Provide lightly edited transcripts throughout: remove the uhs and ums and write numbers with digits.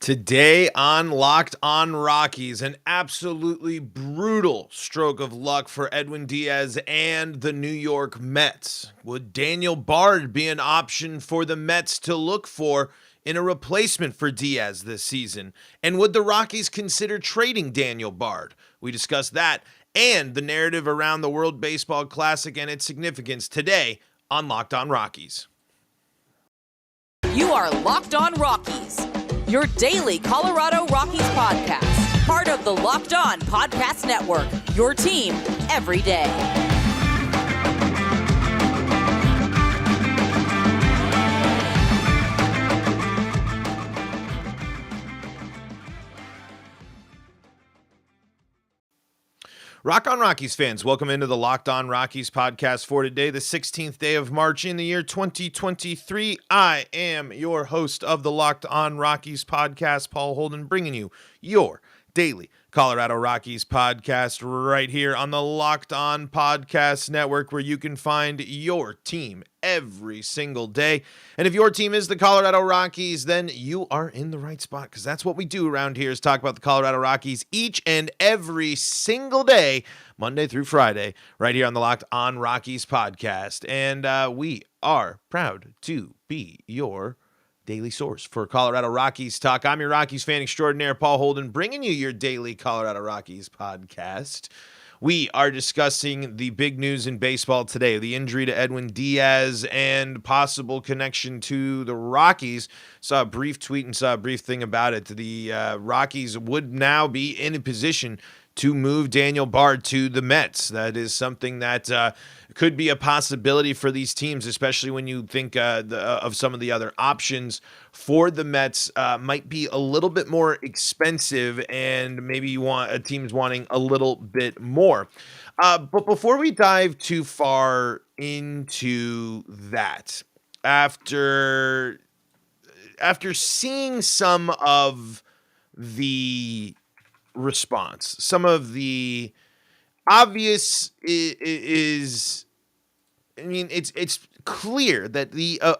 Today on Locked On Rockies, an absolutely brutal stroke of luck for Edwin Díaz and the New York Mets. Would Daniel Bard be an option for the Mets to look for in a replacement for Díaz this season? And would the Rockies consider trading Daniel Bard? We discuss that and the narrative around the World Baseball Classic and its significance today on Locked On Rockies. You are Locked On Rockies, your daily Colorado Rockies podcast. Part of the Locked On Podcast Network, your team every day. Rock on Rockies fans, welcome into the Locked On Rockies podcast for today, the 16th day of March in the year 2023. I am your host of the Locked On Rockies podcast, Paul Holden, bringing you your daily Colorado Rockies podcast right here on the Locked On Podcast Network, where you can find your team every single day. And if your team is the Colorado Rockies, then you are in the right spot, because that's what we do around here, is talk about the Colorado Rockies each and every single day, Monday through Friday, right here on the Locked On Rockies podcast. And we are proud to be your daily source for Colorado Rockies talk. I'm your Rockies fan extraordinaire, Paul Holden, bringing you your daily Colorado Rockies podcast. We are discussing the big news in baseball today, the injury to Edwin Díaz and possible connection to the Rockies. Saw a brief tweet and saw a brief thing about it. The Rockies would now be in a position to move Daniel Bard to the Mets. That is something that could be a possibility for these teams, especially when you think of some of the other options for the Mets. Might be a little bit more expensive, and maybe you want a team's wanting a little bit more. But before we dive too far into that, after seeing some of the response, some of the obvious is I mean, it's clear that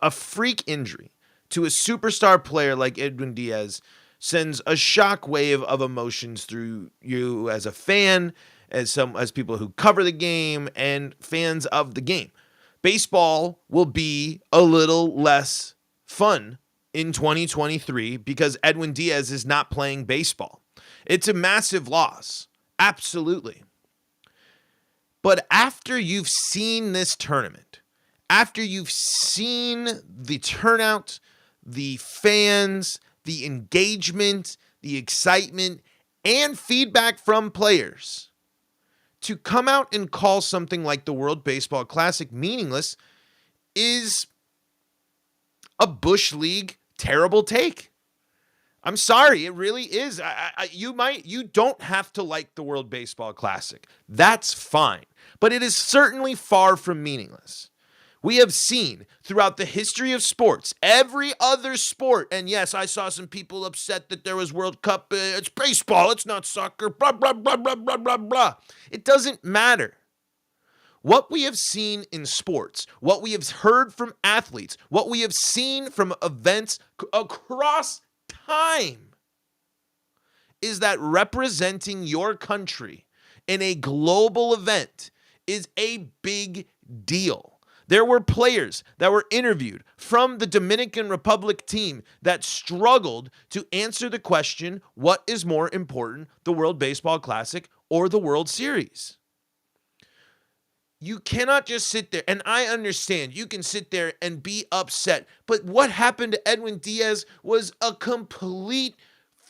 a freak injury to a superstar player like Edwin Díaz sends a shockwave of emotions through you as a fan, as people who cover the game, and fans of the game. Baseball will be a little less fun in 2023 because Edwin Díaz is not playing baseball. It's a massive loss. Absolutely. But after you've seen this tournament, after you've seen the turnout, the fans, the engagement, the excitement, and feedback from players, to come out and call something like the World Baseball Classic meaningless is a Bush League terrible take. I'm sorry, it really is. You don't have to like the World Baseball Classic. That's fine. But it is certainly far from meaningless. We have seen throughout the history of sports, every other sport, and yes, I saw some people upset that there was World Cup. It's baseball, it's not soccer, blah, blah, blah, blah, blah, blah, blah. It doesn't matter. What we have seen in sports, what we have heard from athletes, what we have seen from events across time is that representing your country in a global event is a big deal. There were players that were interviewed from the Dominican Republic team that struggled to answer the question, what is more important, the World Baseball Classic or the World Series? You cannot just sit there, and I understand you can sit there and be upset, but what happened to Edwin Díaz was a complete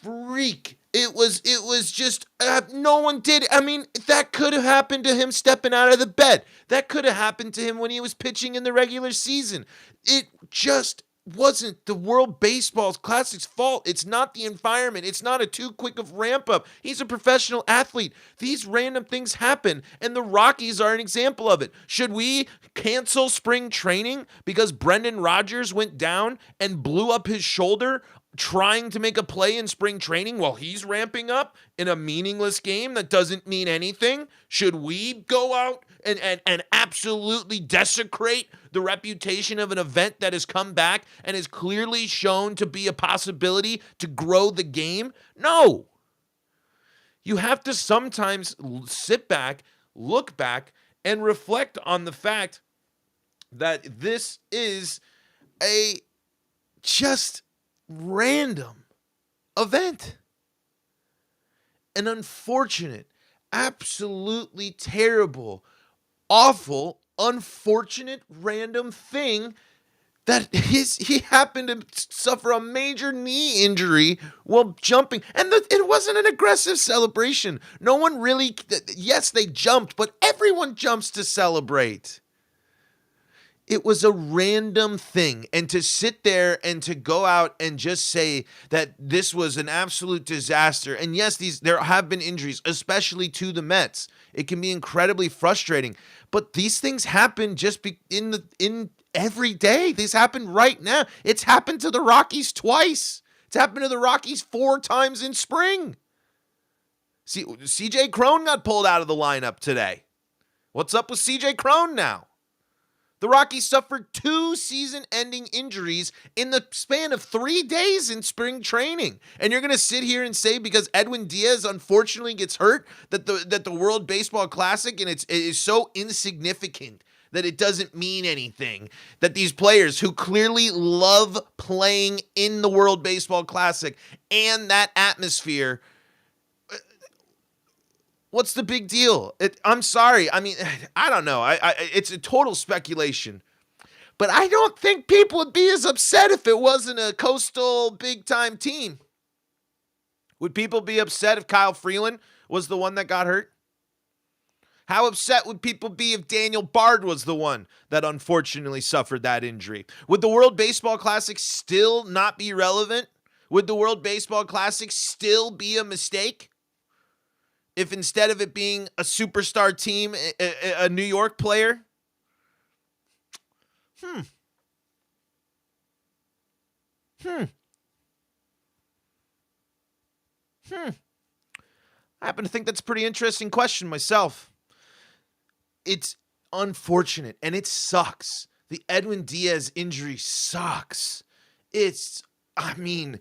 freak. It was just, no one did. I mean, that could have happened to him stepping out of the bed. That could have happened to him when he was pitching in the regular season. It just wasn't the World Baseball Classic's fault. It's not the environment. It's not a too quick of ramp up. He's a professional athlete. These random things happen, and the Rockies are an example of it. Should we cancel spring training because Brendan Rodgers went down and blew up his shoulder trying to make a play in spring training while he's ramping up in a meaningless game that doesn't mean anything? Should we go out and absolutely desecrate the reputation of an event that has come back and is clearly shown to be a possibility to grow the game? No. You have to sometimes sit back, look back, and reflect on the fact that this is a just random event. An unfortunate, absolutely terrible, awful, unfortunate, random thing that he happened to suffer a major knee injury while jumping. And it wasn't an aggressive celebration. No one really, yes, they jumped, but everyone jumps to celebrate. It was a random thing. And to sit there and to go out and just say that this was an absolute disaster. And yes, there have been injuries, especially to the Mets. It can be incredibly frustrating. But these things happen just in every day. These happen right now. It's happened to the Rockies twice. It's happened to the Rockies 4 times in spring. See, CJ Cron got pulled out of the lineup today. What's up with CJ Cron now? The Rockies suffered 2 season-ending injuries in the span of 3 days in spring training. And you're going to sit here and say because Edwin Díaz unfortunately gets hurt that the World Baseball Classic and it is so insignificant that it doesn't mean anything. That these players who clearly love playing in the World Baseball Classic and that atmosphere, what's the big deal? I'm sorry. I mean, I don't know. It's a total speculation. But I don't think people would be as upset if it wasn't a coastal big-time team. Would people be upset if Kyle Freeland was the one that got hurt? How upset would people be if Daniel Bard was the one that unfortunately suffered that injury? Would the World Baseball Classic still not be relevant? Would the World Baseball Classic still be a mistake? If instead of it being a superstar team, a New York player? I happen to think that's a pretty interesting question myself. It's unfortunate, and it sucks. The Edwin Díaz injury sucks. And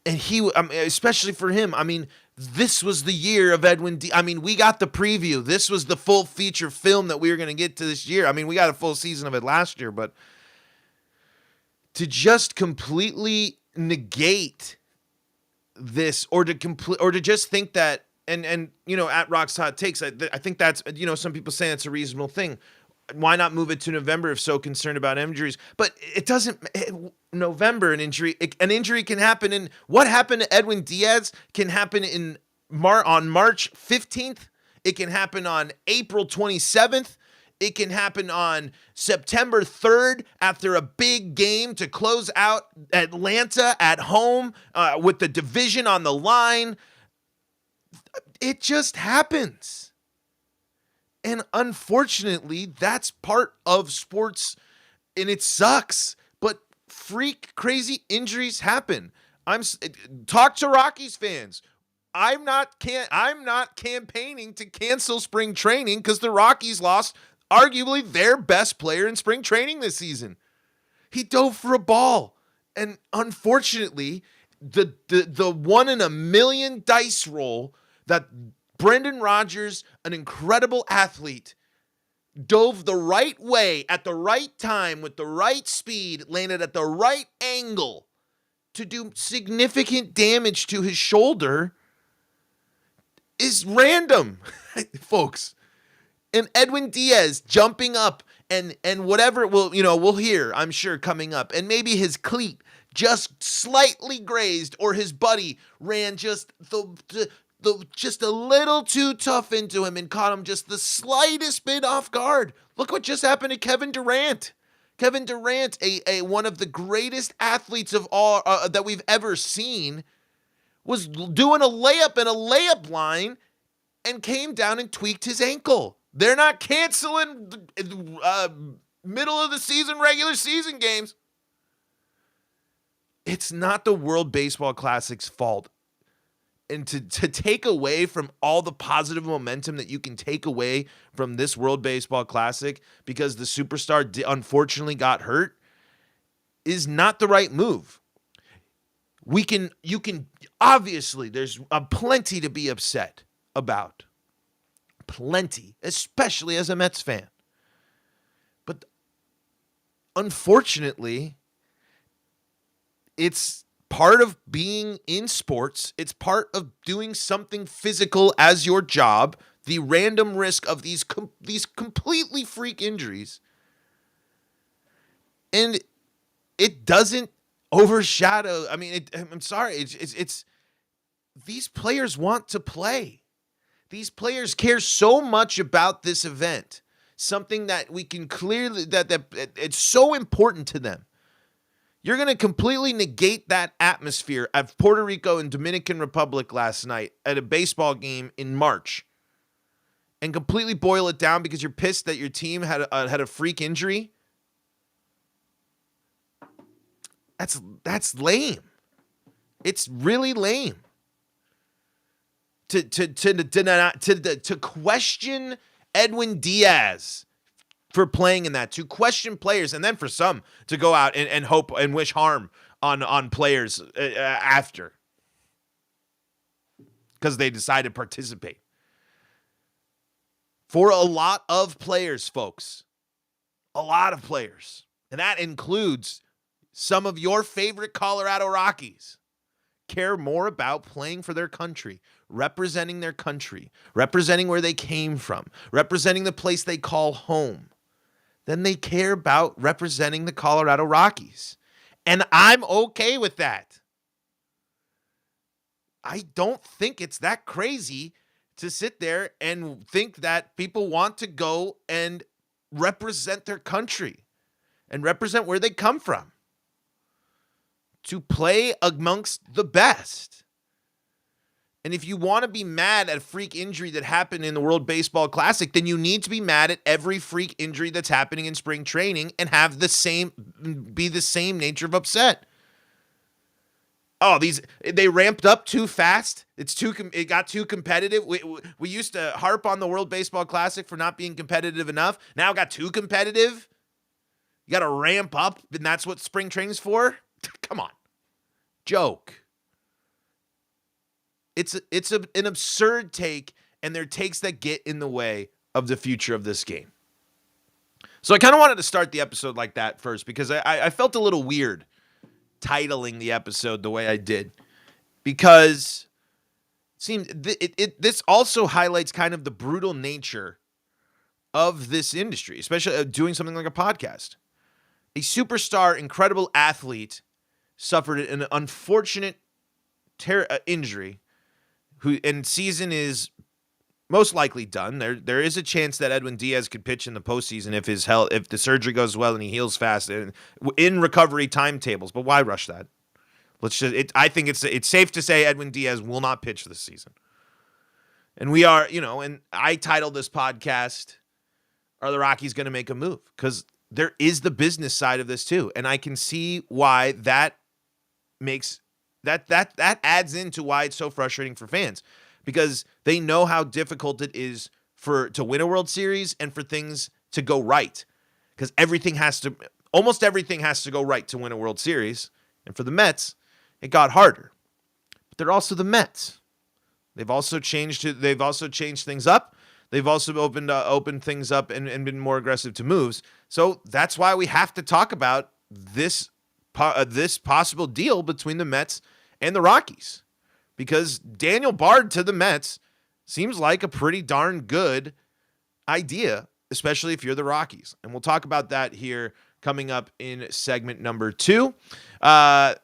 especially for him, this was the year of Edwin Díaz. We got the preview. This was the full feature film that we were going to get to this year. We got a full season of it last year, but to just completely negate this or to just think that, and at Rock's Hot Takes, I think that's, some people say it's a reasonable thing. Why not move it to November if so concerned about injuries? But it doesn't. November, an injury can happen. And what happened to Edwin Díaz can happen on March 15th. It can happen on April 27th. It can happen on September 3rd after a big game to close out Atlanta at home with the division on the line. It just happens. And unfortunately, that's part of sports, and it sucks. But freak crazy injuries happen. Talk to Rockies fans. I'm not campaigning to cancel spring training because the Rockies lost arguably their best player in spring training this season. He dove for a ball, and unfortunately, the 1 in a million dice roll that Brendan Rodgers, an incredible athlete, dove the right way at the right time with the right speed, landed at the right angle to do significant damage to his shoulder is random, folks. And Edwin Díaz jumping up and whatever we'll hear, I'm sure, coming up. And maybe his cleat just slightly grazed or his buddy ran just just a little too tough into him and caught him just the slightest bit off guard. Look what just happened to Kevin Durant. Kevin Durant, a one of the greatest athletes of all that we've ever seen, was doing a layup in a layup line and came down and tweaked his ankle. They're not canceling middle of the season, regular season games. it's not the World Baseball Classic's fault. And to take away from all the positive momentum that you can take away from this World Baseball Classic because the superstar unfortunately got hurt is not the right move. You can obviously there's plenty to be upset about. Plenty, especially as a Mets fan. But unfortunately, it's part of being in sports. It's part of doing something physical as your job. The random risk of these completely freak injuries. And it doesn't overshadow. I mean, I'm sorry. It's these players want to play. These players care so much about this event. Something that we can clearly, that it's so important to them. You're going to completely negate that atmosphere of Puerto Rico and Dominican Republic last night at a baseball game in March and completely boil it down because you're pissed that your team had a freak injury? That's lame. It's really lame. To question Edwin Díaz for playing in that, to question players, and then for some to go out and hope and wish harm on players after because they decided to participate. For a lot of players, folks, a lot of players, and that includes some of your favorite Colorado Rockies, care more about playing for their country, representing their country, representing where they came from, representing the place they call home, than they care about representing the Colorado Rockies. And I'm okay with that. I don't think it's that crazy to sit there and think that people want to go and represent their country and represent where they come from, to play amongst the best. And if you want to be mad at a freak injury that happened in the World Baseball Classic, then you need to be mad at every freak injury that's happening in spring training and have the same nature of upset. Oh, they ramped up too fast. It got too competitive. We used to harp on the World Baseball Classic for not being competitive enough. Now it got too competitive. You got to ramp up, and that's what spring training's for? Come on. Joke. It's an absurd take, and there are takes that get in the way of the future of this game. So I kind of wanted to start the episode like that first because I felt a little weird titling the episode the way I did, because this also highlights kind of the brutal nature of this industry, especially doing something like a podcast. A superstar, incredible athlete suffered an unfortunate injury, and season is most likely done. There is a chance that Edwin Díaz could pitch in the postseason if the surgery goes well and he heals fast and in recovery timetables. But why rush that? I think it's safe to say Edwin Díaz will not pitch this season. And we are, and I titled this podcast, "Are the Rockies going to make a move?" Because there is the business side of this too, and I can see why that makes that adds into why it's so frustrating for fans, because they know how difficult it is to win a World Series and for things to go right, because almost everything has to go right to win a World Series, and for the Mets, it got harder. But they're also the Mets. They've also changed things up. They've also opened things up and been more aggressive to moves. So that's why we have to talk about this possible deal between the Mets and the Rockies, because Daniel Bard to the Mets seems like a pretty darn good idea, especially if you're the Rockies. And we'll talk about that here coming up in segment number 2, after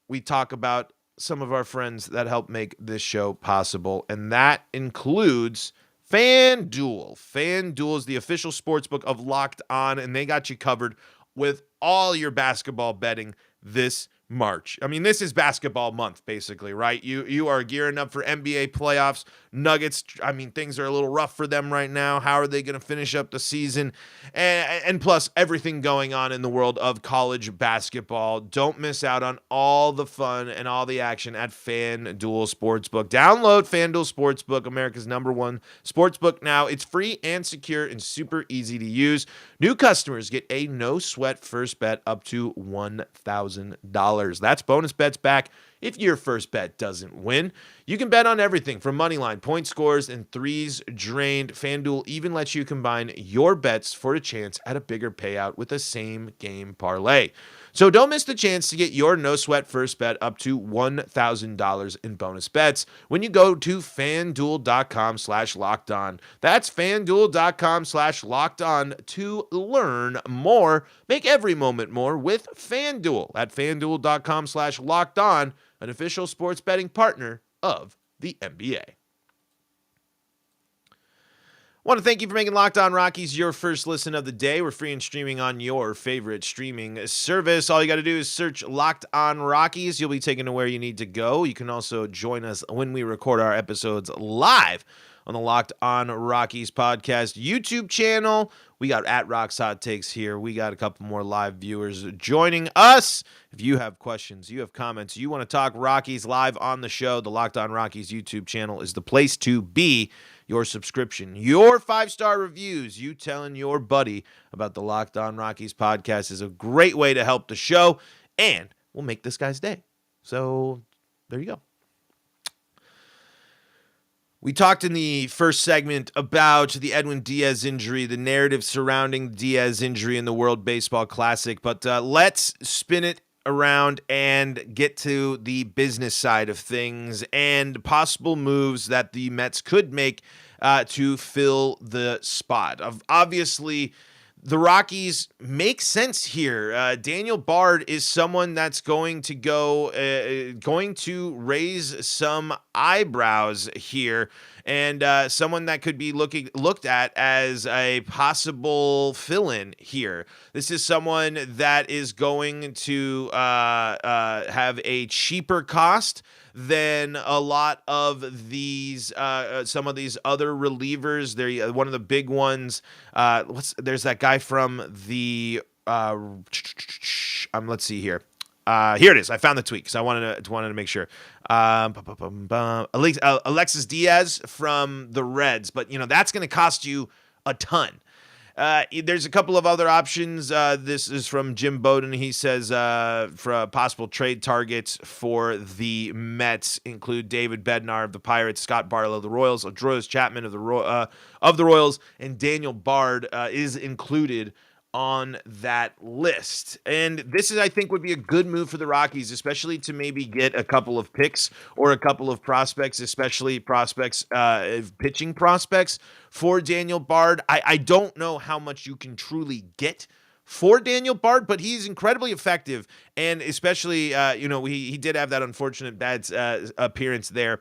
we talk about some of our friends that help make this show possible, and that includes FanDuel. FanDuel is the official sportsbook of Locked On, and they got you covered with all your basketball betting this March. I mean, this is basketball month, basically, right? You are gearing up for NBA playoffs. Nuggets, I mean, things are a little rough for them right now. How are they going to finish up the season? And plus, everything going on in the world of college basketball. Don't miss out on all the fun and all the action at FanDuel Sportsbook. Download FanDuel Sportsbook, America's #1 sportsbook now. It's free and secure and super easy to use. New customers get a no-sweat first bet up to $1,000. That's bonus bets back if your first bet doesn't win. You can bet on everything from moneyline, point scores, and threes drained. FanDuel even lets you combine your bets for a chance at a bigger payout with a same-game parlay. So don't miss the chance to get your no-sweat first bet up to $1,000 in bonus bets when you go to FanDuel.com/LockedOn. That's FanDuel.com/LockedOn to learn more. Make every moment more with FanDuel at FanDuel.com/LockedOn, an official sports betting partner of the NBA. I want to thank you for making Locked On Rockies your first listen of the day. We're free and streaming on your favorite streaming service. All you got to do is search Locked On Rockies. You'll be taken to where you need to go. You can also join us when we record our episodes live on the Locked On Rockies podcast YouTube channel. We got at Rocks Hot Takes here. We got a couple more live viewers joining us. If you have questions, you have comments, you want to talk Rockies live on the show, the Locked On Rockies YouTube channel is the place to be. Your subscription, your 5-star reviews, you telling your buddy about the Locked On Rockies podcast is a great way to help the show, and we'll make this guy's day. So there you go. We talked in the first segment about the Edwin Díaz injury, the narrative surrounding Díaz injury in the World Baseball Classic, but let's spin it around and get to the business side of things and possible moves that the Mets could make to fill the spot. Obviously, the Rockies make sense here. Daniel Bard is someone that's going to raise some eyebrows here, and someone that could be looked at as a possible fill-in here. This is someone that is going to have a cheaper cost than a lot of these, some of these other relievers. They're one of the big ones. There's that guy from the, let's see here. Here it is. I found the tweet because I wanted to make sure. Alexis Diaz from the Reds, but that's going to cost you a ton. There's a couple of other options. This is from Jim Bowden. He says for possible trade targets for the Mets include David Bednar of the Pirates, Scott Barlow of the Royals, Adrois Chapman of the Royals, and Daniel Bard is included on that list. And this I think, would be a good move for the Rockies, especially to maybe get a couple of picks or a couple of prospects, especially pitching prospects for Daniel Bard. I don't know how much you can truly get for Daniel Bard, but he's incredibly effective, and especially, he did have that unfortunate bad appearance there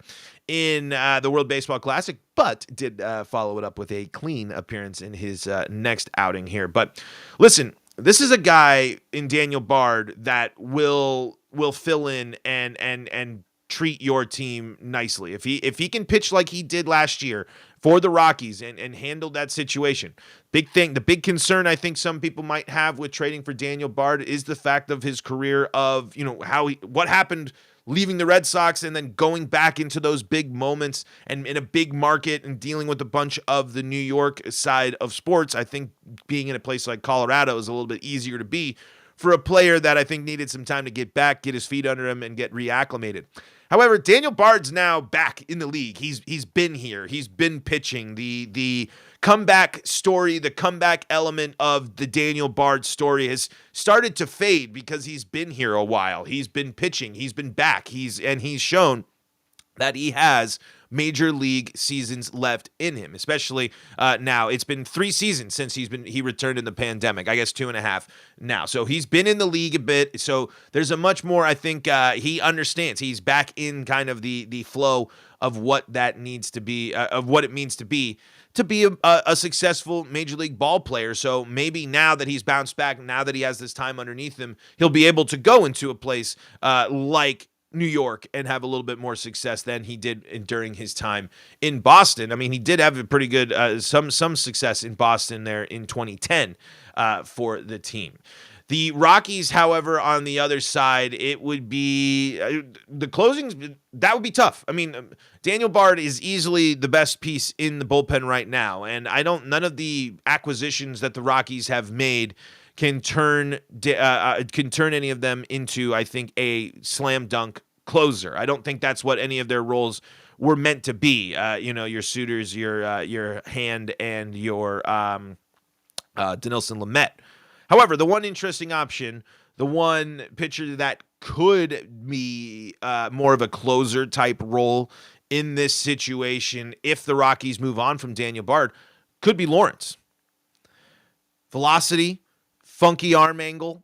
in the World Baseball Classic, but did follow it up with a clean appearance in his next outing here. But listen, this is a guy in Daniel Bard that will fill in and treat your team nicely. If he can pitch like he did last year for the Rockies and handle that situation. The big concern I think some people might have with trading for Daniel Bard is the fact of his career of, what happened leaving the Red Sox and then going back into those big moments and in a big market and dealing with a bunch of the New York side of sports. I think being in a place like Colorado is a little bit easier to be for a player that I think needed some time to get back, get his feet under him, and get reacclimated. However, Daniel Bard's now back in the league. He's been here. He's been pitching. The comeback story, the comeback element of the Daniel Bard story has started to fade because he's been here a while. He's been pitching. He's been back. He's shown that he has major league seasons left in him, especially now. It's been 3 seasons since he returned in the pandemic. I guess 2.5 now. So he's been in the league a bit. So there's a much more, I think he understands. He's back in kind of the flow of what that needs to be, of what it means to be a successful major league ball player. So maybe now that he's bounced back, now that he has this time underneath him, he'll be able to go into a place like New York and have a little bit more success than he did during his time in Boston. I mean, he did have a pretty good, some success in Boston there in 2010 for the team. The Rockies, however, on the other side, it would be the closings. That would be tough. I mean, Daniel Bard is easily the best piece in the bullpen right now, and none of the acquisitions that the Rockies have made can turn any of them into, I think, a slam dunk closer. I don't think that's what any of their roles were meant to be. Your Suitors, your Hand, and your Dinelson Lamet. However, the one interesting option, the one pitcher that could be more of a closer type role in this situation, if the Rockies move on from Daniel Bard, could be Lawrence. Velocity, funky arm angle,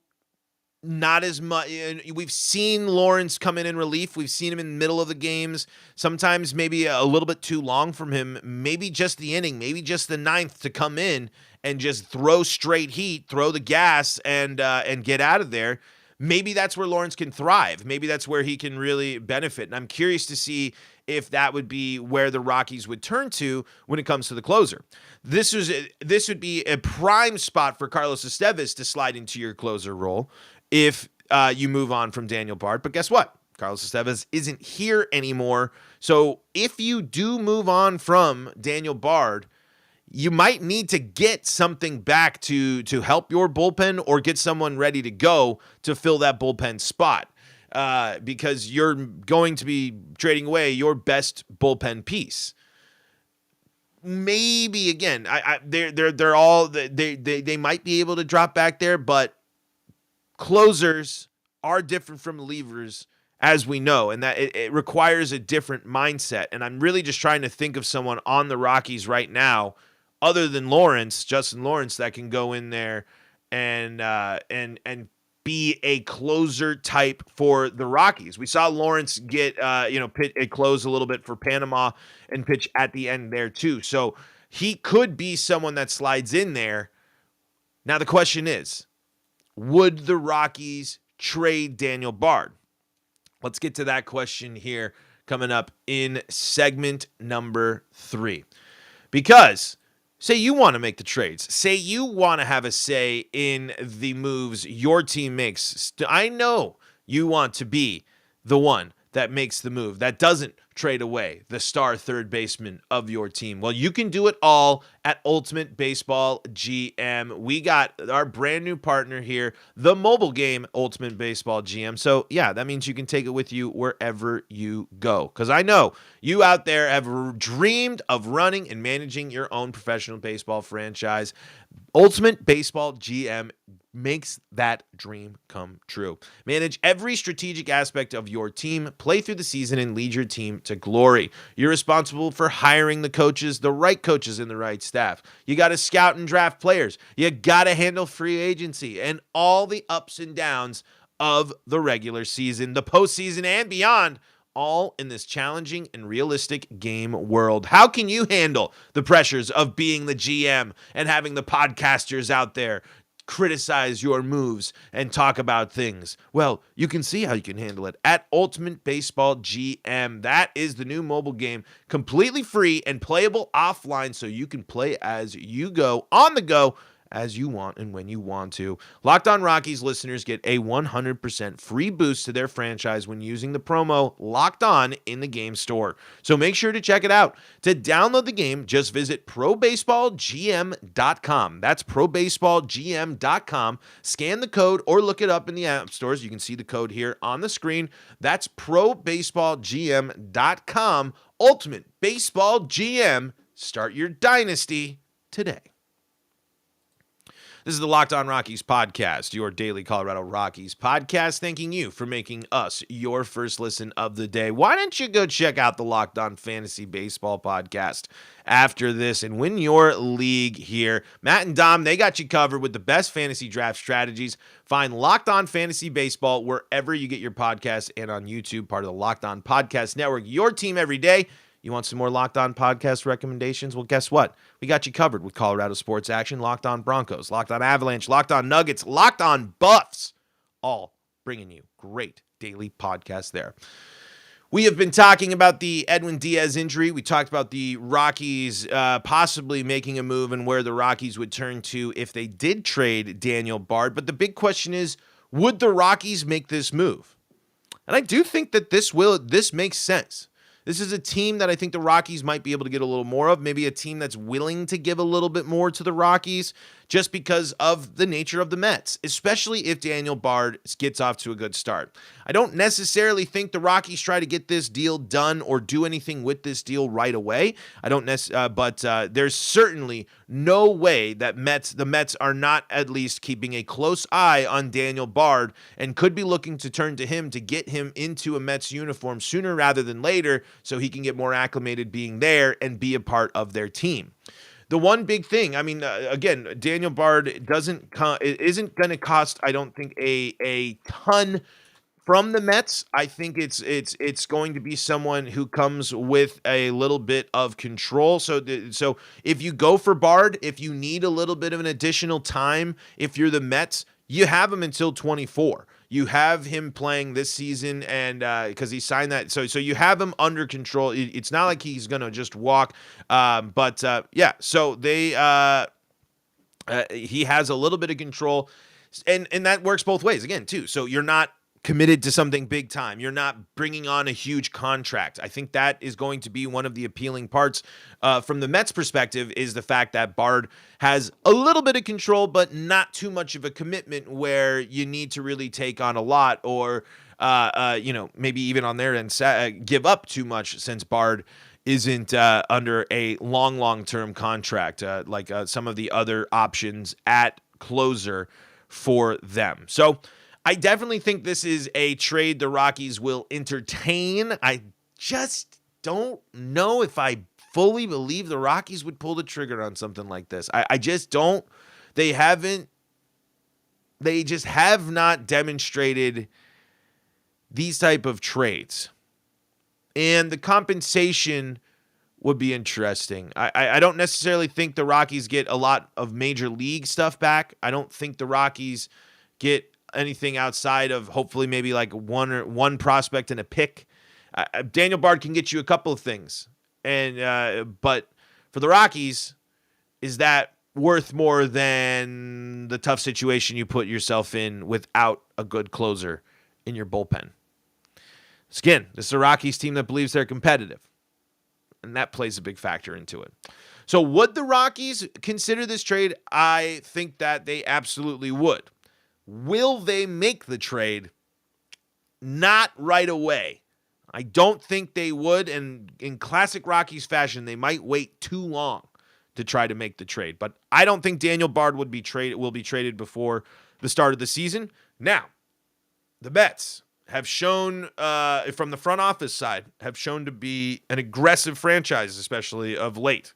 not as much. We've seen Lawrence come in relief. We've seen him in the middle of the games. Sometimes maybe a little bit too long from him. Maybe just the inning, maybe just the ninth to come in and just throw straight heat, throw the gas, and get out of there. Maybe that's where Lawrence can thrive. Maybe that's where he can really benefit. And I'm curious to see if that would be where the Rockies would turn to when it comes to the closer. This would be a prime spot for Carlos Estevez to slide into your closer role if you move on from Daniel Bard. But guess what? Carlos Estevez isn't here anymore. So if you do move on from Daniel Bard, you might need to get something back to help your bullpen or get someone ready to go to fill that bullpen spot because you're going to be trading away your best bullpen piece. Maybe again, they're all they might be able to drop back there, but closers are different from relievers, as we know, and that it requires a different mindset. And I'm really just trying to think of someone on the Rockies right now, other than Justin Lawrence, that can go in there and be a closer type for the Rockies. We saw Lawrence get close a little bit for Panama and pitch at the end there too. So he could be someone that slides in there. Now the question is, would the Rockies trade Daniel Bard? Let's get to that question here coming up in segment number 3. Because say you want to make the trades. Say you want to have a say in the moves your team makes. I know you want to be the one that makes the move, that doesn't trade away the star third baseman of your team. Well, you can do it all at Ultimate Baseball GM. We got our brand new partner here, the mobile game Ultimate Baseball GM. So yeah, that means you can take it with you wherever you go. Because I know you out there have dreamed of running and managing your own professional baseball franchise. Ultimate Baseball GM makes that dream come true. Manage every strategic aspect of your team, play through the season, and lead your team to glory. You're responsible for hiring the coaches, the right coaches, and the right staff. You got to scout and draft players. You got to handle free agency and all the ups and downs of the regular season, the postseason, and beyond, all in this challenging and realistic game world. How can you handle the pressures of being the GM and having the podcasters out there criticize your moves and talk about things? Well, you can see how you can handle it at Ultimate Baseball GM. That is the new mobile game, completely free and playable offline, so you can play as you go, on the go, as you want and when you want to. Locked On Rockies listeners get a 100% free boost to their franchise when using the promo Locked On in the game store. So make sure to check it out. To download the game, just visit probaseballgm.com. That's probaseballgm.com. Scan the code or look it up in the app stores. You can see the code here on the screen. That's probaseballgm.com. Ultimate Baseball GM. Start your dynasty today. This is the Locked On Rockies podcast, your daily Colorado Rockies podcast, thanking you for making us your first listen of the day. Why don't you go check out the Locked On Fantasy Baseball podcast after this and win your league here? Matt and Dom, they got you covered with the best fantasy draft strategies. Find Locked On Fantasy Baseball wherever you get your podcasts and on YouTube, part of the Locked On Podcast Network, your team every day. You want some more Locked On podcast recommendations? Well, guess what? We got you covered with Colorado sports action, Locked On Broncos, Locked On Avalanche, Locked On Nuggets, Locked On Buffs, all bringing you great daily podcasts there. We have been talking about the Edwin Díaz injury. We talked about the Rockies possibly making a move and where the Rockies would turn to if they did trade Daniel Bard. But the big question is, would the Rockies make this move? And I do think that this makes sense. This is a team that I think the Rockies might be able to get a little more of, maybe a team that's willing to give a little bit more to the Rockies just because of the nature of the Mets, especially if Daniel Bard gets off to a good start. I don't necessarily think the Rockies try to get this deal done or do anything with this deal right away. But there's certainly no way that the Mets are not at least keeping a close eye on Daniel Bard and could be looking to turn to him to get him into a Mets uniform sooner rather than later so he can get more acclimated being there and be a part of their team. The one big thing, again, Daniel Bard isn't going to cost, I don't think, a ton from the Mets. I think it's going to be someone who comes with a little bit of control. So if you go for Bard, if you need a little bit of an additional time, if you're the Mets, you have him until 24. You have him playing this season, and because he signed that, so you have him under control. It's not like he's gonna just walk, So he has a little bit of control, and that works both ways again too. So you're not committed to something big time. You're not bringing on a huge contract. I think that is going to be one of the appealing parts from the Mets perspective, is the fact that Bard has a little bit of control, but not too much of a commitment where you need to really take on a lot or, maybe even on their end, give up too much, since Bard isn't under a long-term contract like some of the other options at closer for them. So I definitely think this is a trade the Rockies will entertain. I just don't know if I fully believe the Rockies would pull the trigger on something like this. I just don't. They just have not demonstrated these type of trades. And the compensation would be interesting. I don't necessarily think the Rockies get a lot of major league stuff back. I don't think the Rockies get anything outside of hopefully maybe like one prospect and a pick. Daniel Bard can get you a couple of things, but for the Rockies, is that worth more than the tough situation you put yourself in without a good closer in your bullpen? Again, this is a Rockies team that believes they're competitive, and that plays a big factor into it. So would the Rockies consider this trade? I think that they absolutely would. Will they make the trade? Not right away. I don't think they would, and in classic Rockies fashion, they might wait too long to try to make the trade. But I don't think Daniel Bard will be traded before the start of the season. Now, the Mets have shown, from the front office side, have shown to be an aggressive franchise, especially of late.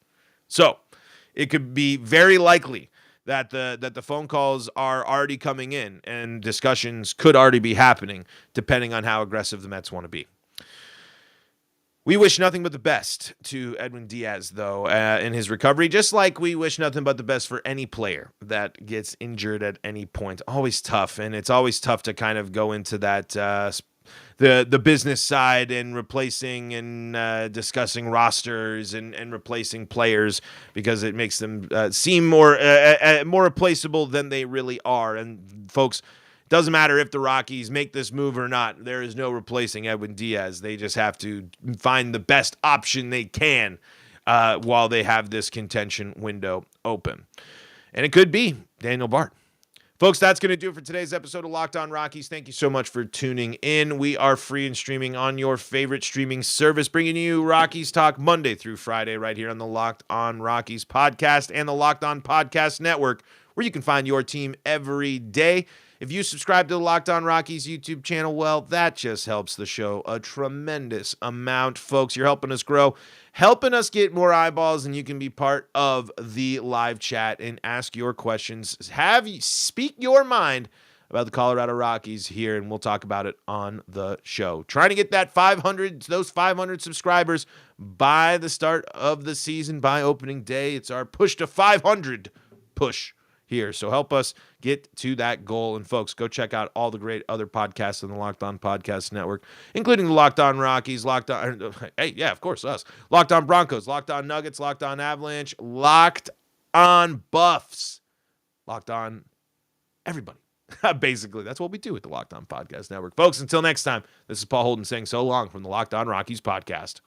So it could be very likely that the phone calls are already coming in and discussions could already be happening, depending on how aggressive the Mets want to be. We wish nothing but the best to Edwin Díaz, though, in his recovery, just like we wish nothing but the best for any player that gets injured at any point. Always tough, and it's always tough to kind of go into that the business side and replacing and discussing rosters and replacing players, because it makes them seem more replaceable than they really are. And folks, doesn't matter if the Rockies make this move or not. There is no replacing Edwin Díaz. They just have to find the best option they can while they have this contention window open. And it could be Daniel Bard. Folks, that's going to do it for today's episode of Locked On Rockies. Thank you so much for tuning in. We are free and streaming on your favorite streaming service, bringing you Rockies talk Monday through Friday right here on the Locked On Rockies podcast and the Locked On Podcast Network, where you can find your team every day. If you subscribe to the Locked On Rockies YouTube channel, well, that just helps the show a tremendous amount, folks. You're helping us grow, helping us get more eyeballs, and you can be part of the live chat and ask your questions. Speak your mind about the Colorado Rockies here, and we'll talk about it on the show. Trying to get those 500 subscribers by the start of the season, by opening day. It's our push to 500 push here. So help us get to that goal. And folks, go check out all the great other podcasts on the Locked On Podcast Network, including the Locked On Rockies, of course, us. Locked On Broncos, Locked On Nuggets, Locked On Avalanche, Locked On Buffs, Locked On everybody. Basically, that's what we do at the Locked On Podcast Network. Folks, until next time, this is Paul Holden saying so long from the Locked On Rockies podcast.